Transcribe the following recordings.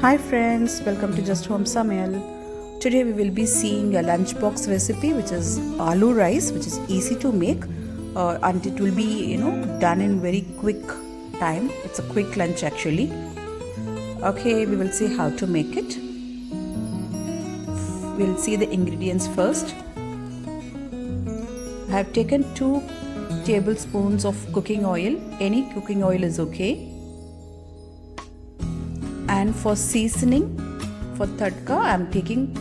Hi friends, welcome to Just Home Samyal. Today we will be seeing a lunchbox recipe which is aloo rice, which is easy to make and it will be done in very quick time. It's a quick lunch actually. Okay, we will see how to make it. We'll see the ingredients first. I have taken 2 tablespoons of cooking oil. Any cooking oil is okay. And for seasoning, for tadka, I am taking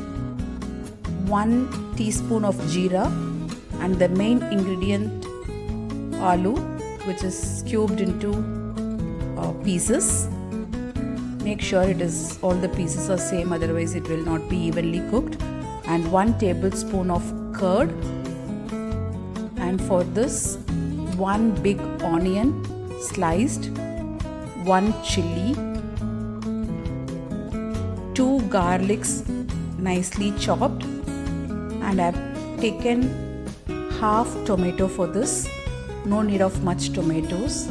1 teaspoon of jeera and the main ingredient aloo, which is cubed into pieces. Make sure all the pieces are same, otherwise it will not be evenly cooked. And 1 tablespoon of curd. And for this, 1 big onion sliced, 1 chilli, 2 garlics nicely chopped, and I've taken half tomato for this. No need of much tomatoes,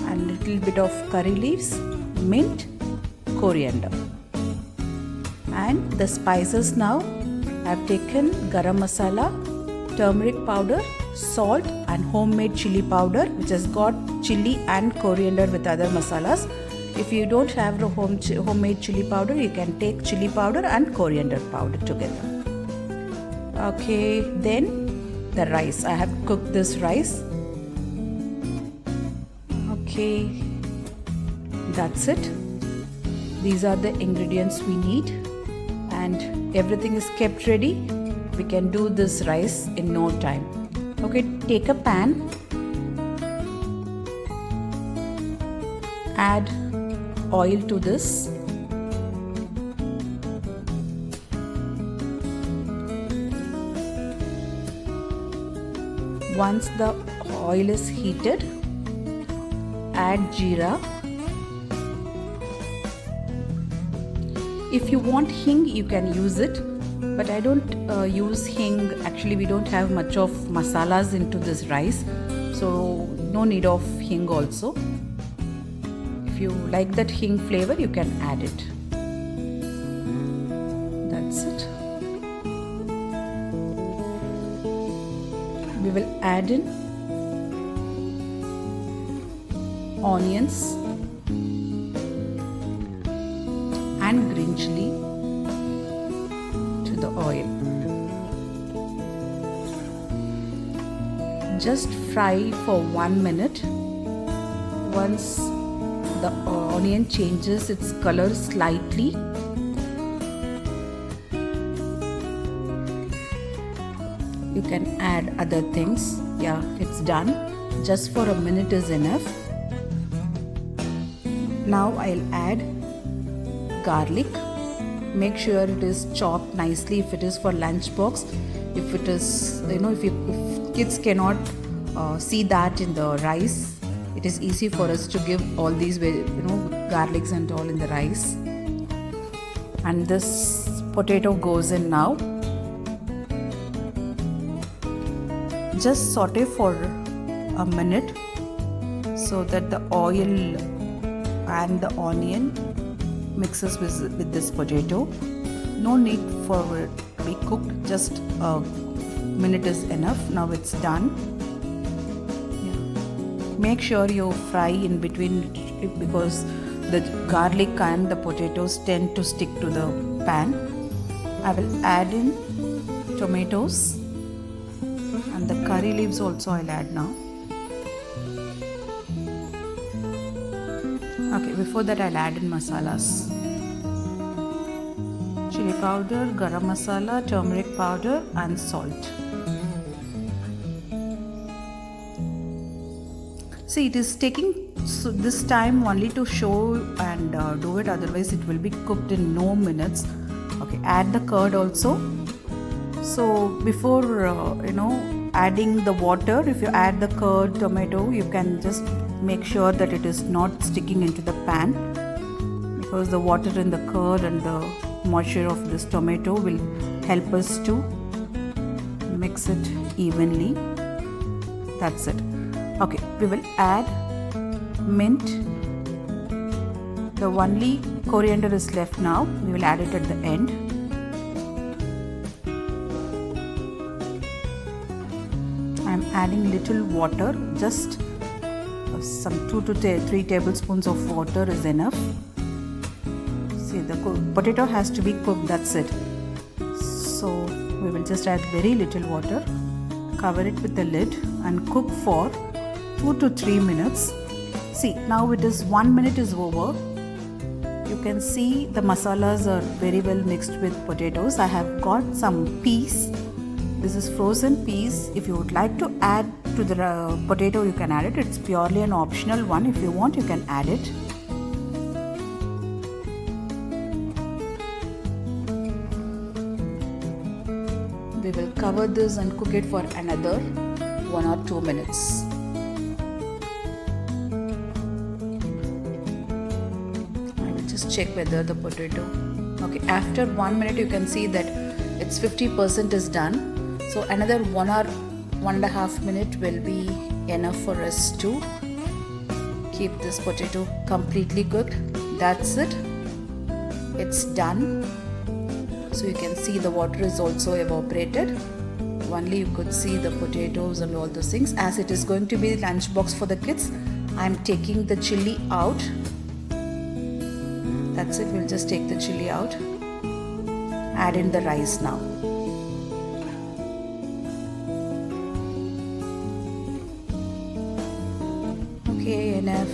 and little bit of curry leaves, mint, coriander. And the spices now, I've taken garam masala, turmeric powder, salt, and homemade chilli powder, which has got chilli and coriander with other masalas. If you don't have the homemade chilli powder, you can take chilli powder and coriander powder together. Okay, then the rice. I have cooked this rice. Okay, that's it. These are the ingredients we need, and everything is kept ready. We can do this rice in no time. Okay, take a pan, add oil to this. Once the oil is heated, add jeera. If you want hing, you can use it, but I don't use hing. Actually, we don't have much of masalas into this rice, so no need of hing also. If you like that hing flavor, you can add it. That's it. We will add in onions and green chilli to the oil. Just fry for 1 minute. Once the onion changes its color slightly, you can add other things. Yeah, it's done. Just for a minute is enough. Now I'll add garlic. Make sure it is chopped nicely if it is for lunchbox. If it is, if kids cannot see that in the rice, it is easy for us to give all these garlics and all in the rice. And this potato goes in now. Just saute for a minute so that the oil and the onion mixes with this potato. No need for it to be cooked, just a minute is enough. Now it's done. Make sure you fry in between, because the garlic and the potatoes tend to stick to the pan. I will add in tomatoes, and the curry leaves also I'll add now. Okay, before that I'll add in masalas. Chilli powder, garam masala, turmeric powder, and salt. See, it is taking this time only to show and do it, otherwise it will be cooked in no minutes. Okay, add the curd also. So before adding the water, if you add the curd, tomato, you can just make sure that it is not sticking into the pan, because the water in the curd and the moisture of this tomato will help us to mix it evenly. That's it. Okay, we will add mint, the only coriander is left now. We will add it at the end. I am adding little water, just some 2 to 3 tablespoons of water is enough. See, the potato has to be cooked, that's it. So we will just add very little water, cover it with the lid and cook for 2 to 3 minutes. See, now it is 1 minute is over. You can see the masalas are very well mixed with potatoes. I have got some peas. This is frozen peas. If you would like to add to the potato, you can add it. It's purely an optional one. If you want, you can add it. We will cover this and cook it for another 1 or 2 minutes. I will just check whether the potato. Okay, after 1 minute you can see that it's 50% is done. So another 1 or 1.5 minutes will be enough for us to keep this potato completely cooked. That's it. It's done. So you can see the water is also evaporated. Only you could see the potatoes and all those things. As it is going to be lunchbox for the kids, I am taking the chilli out. That's it. We'll just take the chilli out. Add in the rice now. Okay, enough.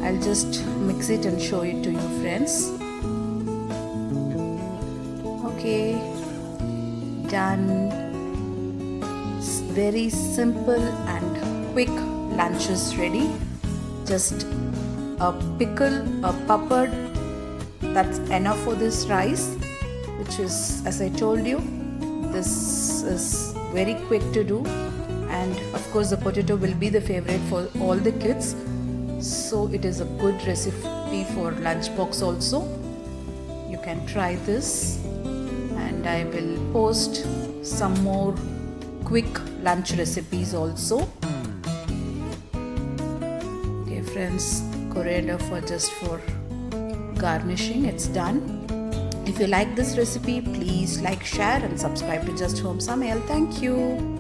I'll just mix it and show it to you, friends. Okay, done. It's very simple and quick lunch is ready. Just a pickle, a papad, that's enough for this rice, which is, as I told you, this is very quick to do. And of course the potato will be the favorite for all the kids, so it is a good recipe for lunchbox also. You can try this, and I will post some more quick lunch recipes also. Okay friends, coriander for garnishing. It's done. If you like this recipe, please like, share and subscribe to Just Home Samaiyal. Thank you.